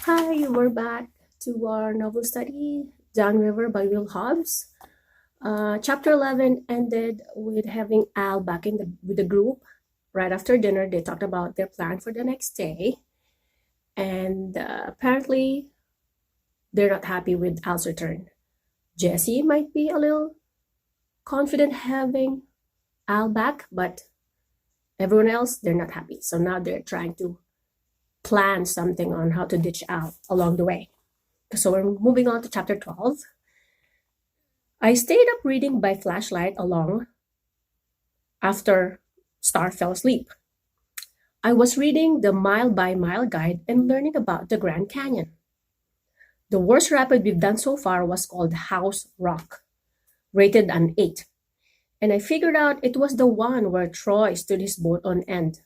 Hi, we're back to our novel study, Downriver by Hobbs. Chapter 11 ended with having Al back with the group. Right after dinner, they talked about their plan for the next day, and apparently, they're not happy with Al's return. Jesse might be a little confident having Al back, but everyone else, they're not happy. So now they're trying to plan something on how to ditch Al along the way. So we're moving on to chapter 12. I stayed up reading by flashlight along after Star fell asleep. I was reading the Mile by Mile guide and learning about the Grand Canyon. The worst rapid we've done so far was called House Rock, rated an 8. And I figured out it was the one where Troy stood his boat on end.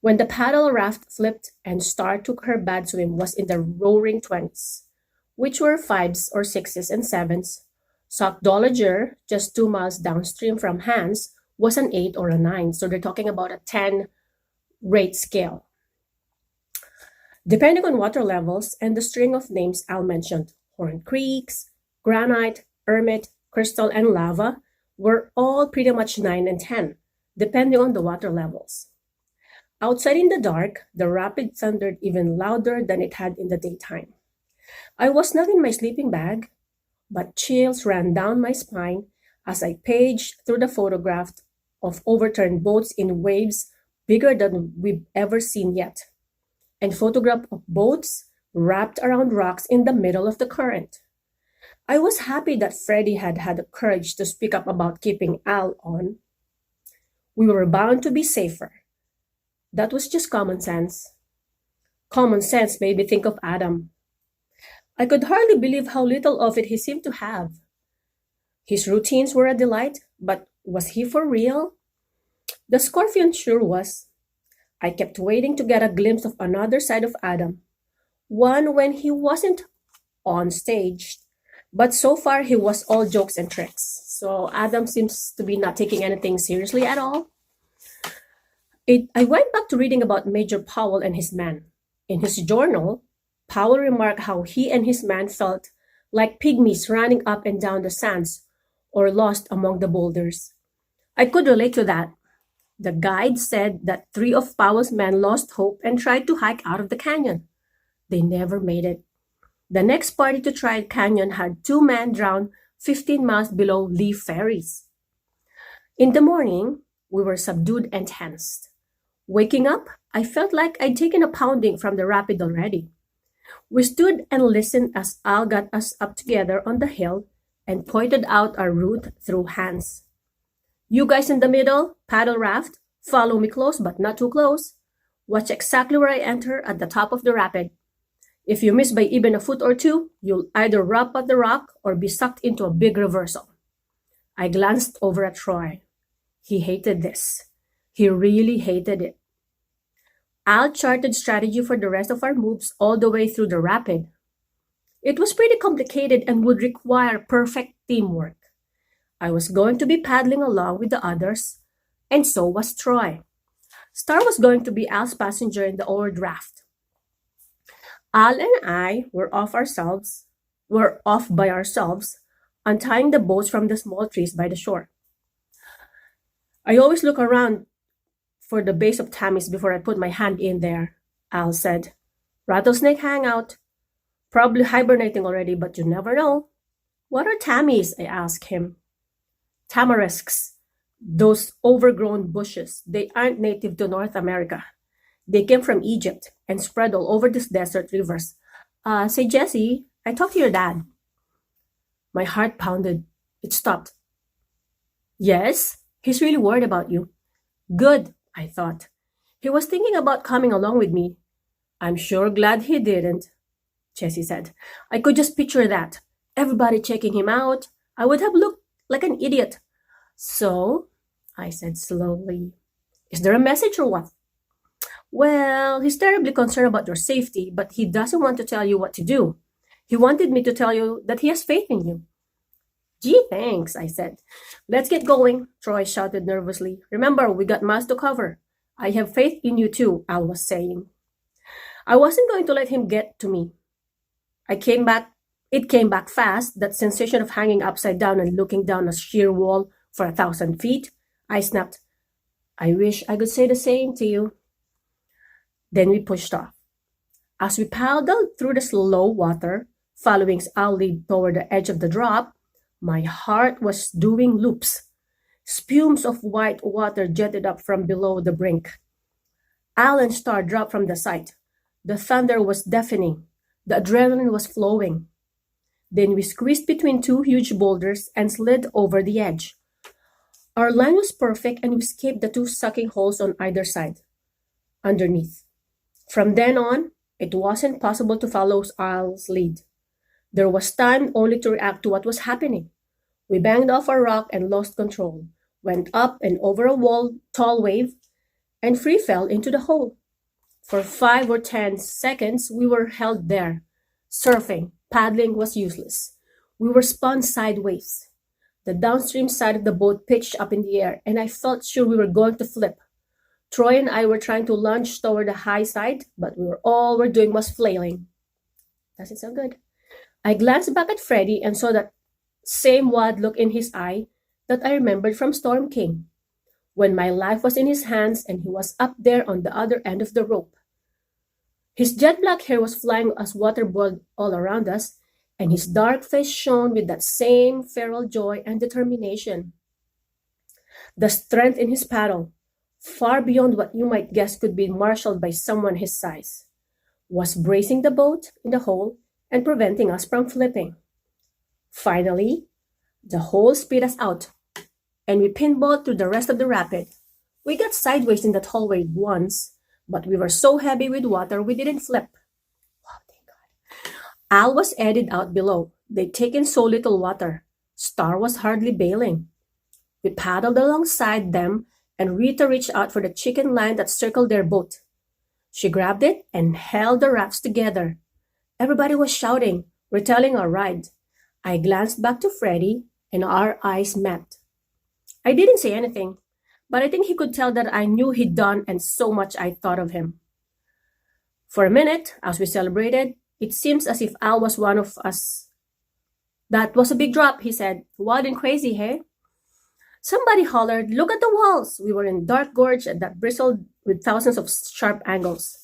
When the paddle raft flipped and Star took her bad swim was in the roaring 20s, which were 5s or 6s and 7s. Sockdolager, just 2 miles downstream from Hans, was an 8 or a 9, so they're talking about a 10 rate scale. Depending on water levels and the string of names Al mentioned, Horn Creeks, Granite, Ermit, Crystal, and Lava were all pretty much 9 and 10, depending on the water levels. Outside in the dark, the rapid thundered even louder than it had in the daytime. I was not in my sleeping bag, but chills ran down my spine as I paged through the photograph of overturned boats in waves bigger than we've ever seen yet, and photograph of boats wrapped around rocks in the middle of the current. I was happy that Freddie had the courage to speak up about keeping Al on. We were bound to be safer. That was just common sense. Common sense made me think of Adam. I could hardly believe how little of it he seemed to have. His routines were a delight, but was he for real? The scorpion sure was. I kept waiting to get a glimpse of another side of Adam, one when he wasn't on stage. But so far, he was all jokes and tricks. So Adam seems to be not taking anything seriously at all. I went back to reading about Major Powell and his men. In his journal, Powell remarked how he and his man felt like pygmies running up and down the sands or lost among the boulders. I could relate to that. The guide said that 3 of Powell's men lost hope and tried to hike out of the canyon. They never made it. The next party to try the canyon had 2 men drown 15 miles below Lee Ferries. In the morning, we were subdued and tensed. Waking up, I felt like I'd taken a pounding from the rapid already. We stood and listened as Al got us up together on the hill and pointed out our route through Hans. You guys in the middle, paddle raft, follow me close but not too close. Watch exactly where I enter at the top of the rapid. If you miss by even a foot or two, you'll either rub at the rock or be sucked into a big reversal. I glanced over at Troy. He hated this. He really hated it. Al charted strategy for the rest of our moves all the way through the rapid. It was pretty complicated and would require perfect teamwork. I was going to be paddling along with the others, and so was Troy. Star was going to be Al's passenger in the old raft. Al and I were off by ourselves, untying the boats from the small trees by the shore. I always look around for the base of Tammy's before I put my hand in there, Al said. Rattlesnake hangout. Probably hibernating already, but you never know. What are Tammy's? I asked him. Tamarisks. Those overgrown bushes. They aren't native to North America. They came from Egypt and spread all over these desert rivers. Say, Jesse, I talked to your dad. My heart pounded. It stopped. Yes? He's really worried about you. Good, I thought. He was thinking about coming along with me. I'm sure glad he didn't, Jesse said. I could just picture that. Everybody checking him out. I would have looked like an idiot. So, I said slowly, is there a message or what? Well, he's terribly concerned about your safety, but he doesn't want to tell you what to do. He wanted me to tell you that he has faith in you. Gee, thanks, I said. Let's get going, Troy shouted nervously. Remember, we got miles to cover. I have faith in you too, Al was saying. I wasn't going to let him get to me. I came back, it came back fast, that sensation of hanging upside down and looking down a sheer wall for 1,000 feet. I snapped, I wish I could say the same to you. Then we pushed off. As we paddled through the slow water, following our lead toward the edge of the drop, my heart was doing loops. Spumes of white water jetted up from below the brink. Al and Star dropped from the sight. The thunder was deafening. The adrenaline was flowing. Then we squeezed between two huge boulders and slid over the edge. Our line was perfect and we escaped the two sucking holes on either side. Underneath. From then on, it wasn't possible to follow Al's lead. There was time only to react to what was happening. We banged off a rock and lost control, went up and over a tall wave, and free fell into the hole. For 5 or 10 seconds, we were held there. Surfing, paddling was useless. We were spun sideways. The downstream side of the boat pitched up in the air, and I felt sure we were going to flip. Troy and I were trying to lunge toward the high side, but all we were doing was flailing. Doesn't sound good. I glanced back at Freddie and saw that same wild look in his eye that I remembered from Storm King, when my life was in his hands and he was up there on the other end of the rope. His jet black hair was flying as water boiled all around us, and his dark face shone with that same feral joy and determination. The strength in his paddle, far beyond what you might guess could be marshaled by someone his size, was bracing the boat in the hole and preventing us from flipping. Finally, the hole spit us out, and we pinballed through the rest of the rapid. We got sideways in that hallway once, but we were so heavy with water we didn't flip. Wow, thank God. Al was eddied out below. They'd taken so little water. Star was hardly bailing. We paddled alongside them, and Rita reached out for the chicken line that circled their boat. She grabbed it and held the rafts together. Everybody was shouting, retelling our ride. I glanced back to Freddie, and our eyes met. I didn't say anything, but I think he could tell that I knew he'd done and so much I thought of him. For a minute, as we celebrated, it seems as if Al was one of us. That was a big drop, he said. Wild and crazy, hey? Somebody hollered, look at the walls! We were in a dark gorge that bristled with thousands of sharp angles.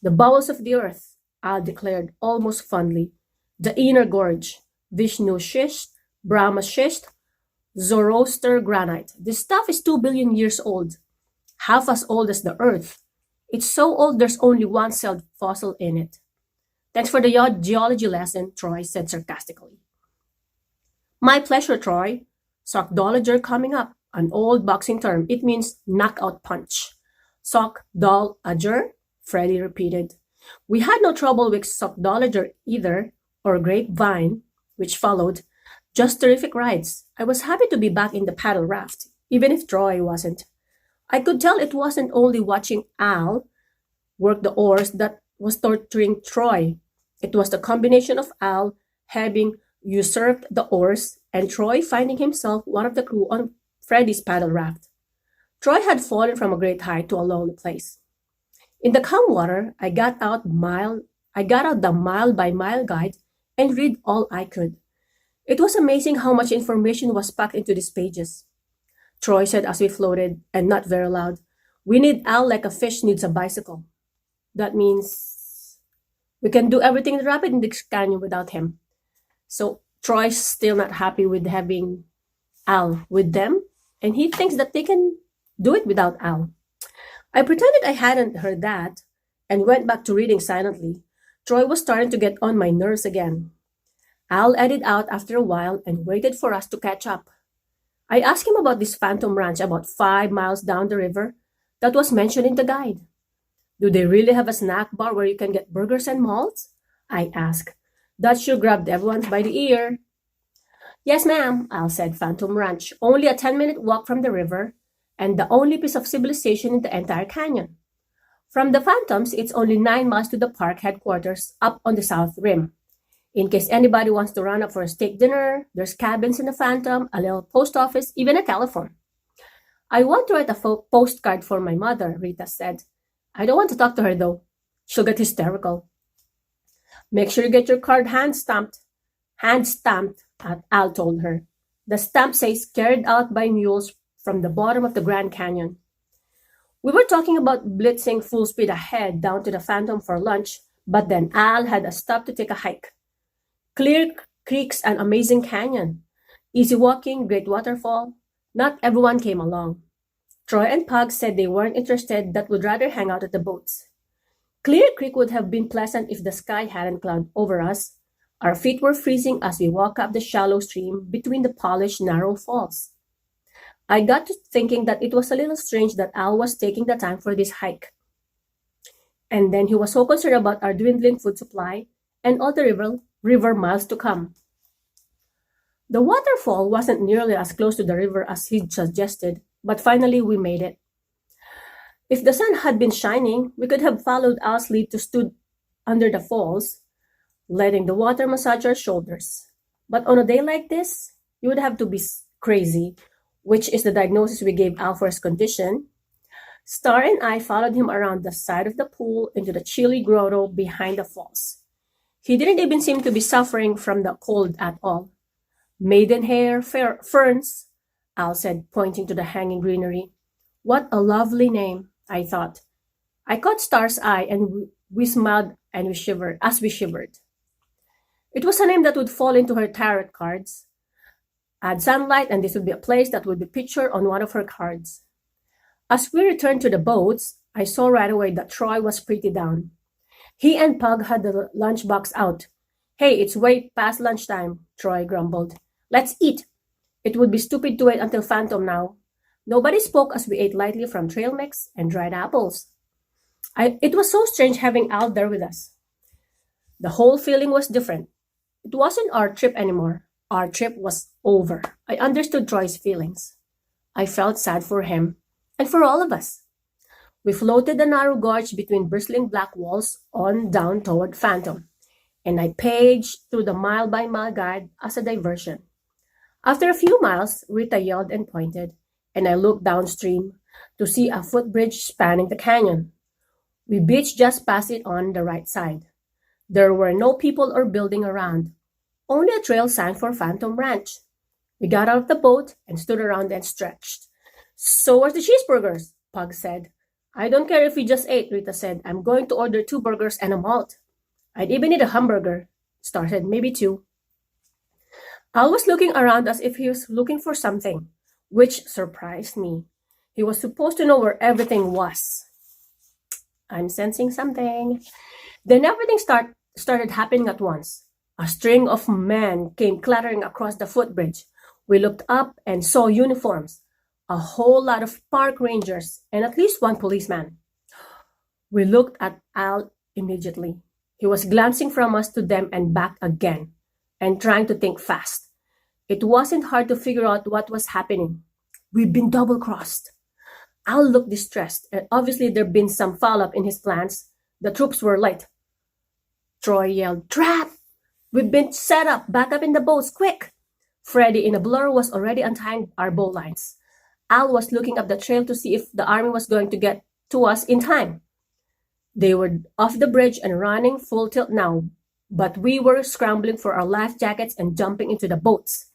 The bowels of the earth, Al declared almost fondly. The inner gorge, Vishnu schist, Brahma schist, Zoroaster granite. This stuff is 2 billion years old, half as old as the earth. It's so old there's only one celled fossil in it. Thanks for the geology lesson, Troy said sarcastically. My pleasure, Troy. Sockdolager coming up, an old boxing term. It means knockout punch. Sockdolager, Freddie repeated. We had no trouble with Sockdolager either, or grapevine, which followed. Just terrific rides. I was happy to be back in the paddle raft, even if Troy wasn't. I could tell it wasn't only watching Al work the oars that was torturing Troy. It was the combination of Al having usurped the oars and Troy finding himself one of the crew on Freddie's paddle raft. Troy had fallen from a great height to a lowly place. In the calm water, I got out the mile-by-mile guide and read all I could. It was amazing how much information was packed into these pages. Troy said as we floated, and not very loud, we need Al like a fish needs a bicycle. That means we can do everything rapid in this canyon without him. So Troy's still not happy with having Al with them, and he thinks that they can do it without Al. I pretended I hadn't heard that and went back to reading silently. Troy was starting to get on my nerves again. Al eddied out after a while and waited for us to catch up. I asked him about this phantom ranch about 5 miles down the river that was mentioned in the guide. Do they really have a snack bar where you can get burgers and malts? I asked. That sure grabbed everyone by the ear. Yes, ma'am, Al said. Phantom Ranch, only a 10-minute walk from the river, and the only piece of civilization in the entire canyon. From the Phantoms, it's only 9 miles to the park headquarters up on the south rim. In case anybody wants to run up for a steak dinner, there's cabins in the Phantom, a little post office, even a telephone. I want to write a postcard for my mother, Rita said. I don't want to talk to her, though. She'll get hysterical. Make sure you get your card hand stamped. Hand stamped, Al told her. The stamp says carried out by mules from the bottom of the Grand Canyon. We were talking about blitzing full speed ahead down to the Phantom for lunch, but then Al had a stop to take a hike. Clear creeks and amazing canyon. Easy walking, great waterfall. Not everyone came along. Troy and Pug said they weren't interested, that would rather hang out at the boats. Clear Creek would have been pleasant if the sky hadn't clouded over us. Our feet were freezing as we walked up the shallow stream between the polished, narrow falls. I got to thinking that it was a little strange that Al was taking the time for this hike. And then he was so concerned about our dwindling food supply and all the river miles to come. The waterfall wasn't nearly as close to the river as he'd suggested, but finally we made it. If the sun had been shining, we could have followed Al's lead to stood under the falls, letting the water massage our shoulders. But on a day like this, you would have to be crazy, which is the diagnosis we gave Al for his condition. Star and I followed him around the side of the pool into the chilly grotto behind the falls. He didn't even seem to be suffering from the cold at all. Maidenhair ferns, Al said, pointing to the hanging greenery. What a lovely name, I thought. I caught Star's eye and we smiled and we shivered as we shivered. It was a name that would fall into her tarot cards. Add sunlight and this would be a place that would be pictured on one of her cards. As we returned to the boats, I saw right away that Troy was pretty down. He and Pug had the lunchbox out. Hey, it's way past lunchtime, Troy grumbled. Let's eat. It would be stupid to wait until Phantom now. Nobody spoke as we ate lightly from trail mix and dried apples. It was so strange having Al there with us. The whole feeling was different. It wasn't our trip anymore. Our trip was over. I understood Troy's feelings. I felt sad for him and for all of us. We floated the narrow gorge between bristling black walls on down toward Phantom, and I paged through the mile-by-mile guide as a diversion. After a few miles, Rita yelled and pointed, and I looked downstream to see a footbridge spanning the canyon. We beached just past it on the right side. There were no people or building around, only a trail sign for Phantom Ranch. We got out of the boat and stood around and stretched. So where's the cheeseburgers? Pug said. I don't care if we just ate, Rita said. I'm going to order 2 burgers and a malt. I'd even need a hamburger. Star said, maybe 2. Al was looking around as if he was looking for something, which surprised me. He was supposed to know where everything was. I'm sensing something. Then everything started happening at once. A string of men came clattering across the footbridge. We looked up and saw uniforms, a whole lot of park rangers, and at least one policeman. We looked at Al immediately. He was glancing from us to them and back again, and trying to think fast. It wasn't hard to figure out what was happening. We'd been double-crossed. Al looked distressed, and obviously there'd been some foul-up in his plans. The troops were late. Troy yelled, Trap! We've been set up, back up in the boats, quick! Freddie, in a blur, was already untying our bowlines. Al was looking up the trail to see if the army was going to get to us in time. They were off the bridge and running full tilt now, but we were scrambling for our life jackets and jumping into the boats.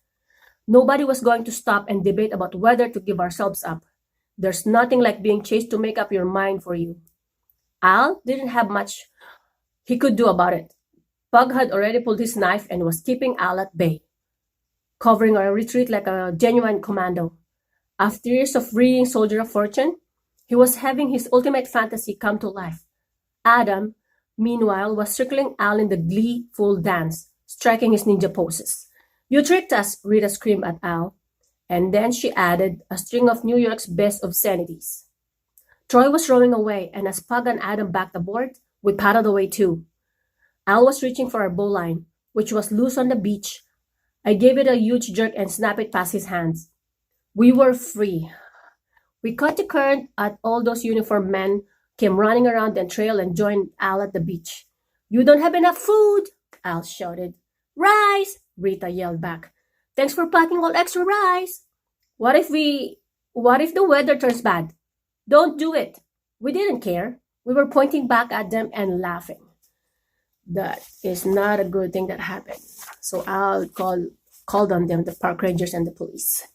Nobody was going to stop and debate about whether to give ourselves up. There's nothing like being chased to make up your mind for you. Al didn't have much he could do about it. Pug had already pulled his knife and was keeping Al at bay, covering our retreat like a genuine commando. After years of reading Soldier of Fortune, he was having his ultimate fantasy come to life. Adam, meanwhile, was circling Al in the gleeful dance, striking his ninja poses. You tricked us, Rita screamed at Al, and then she added a string of New York's best obscenities. Troy was rowing away, and as Pug and Adam backed aboard, we paddled away too. Al was reaching for our bowline, which was loose on the beach. I gave it a huge jerk and snapped it past his hands. We were free. We caught the current at all those uniformed men came running around the trail and joined Al at the beach. You don't have enough food, Al shouted. Rice, Rita yelled back. Thanks for packing all extra rice. What if the weather turns bad? Don't do it. We didn't care. We were pointing back at them and laughing. That is not a good thing that happened. So I'll called on them, the park rangers and the police.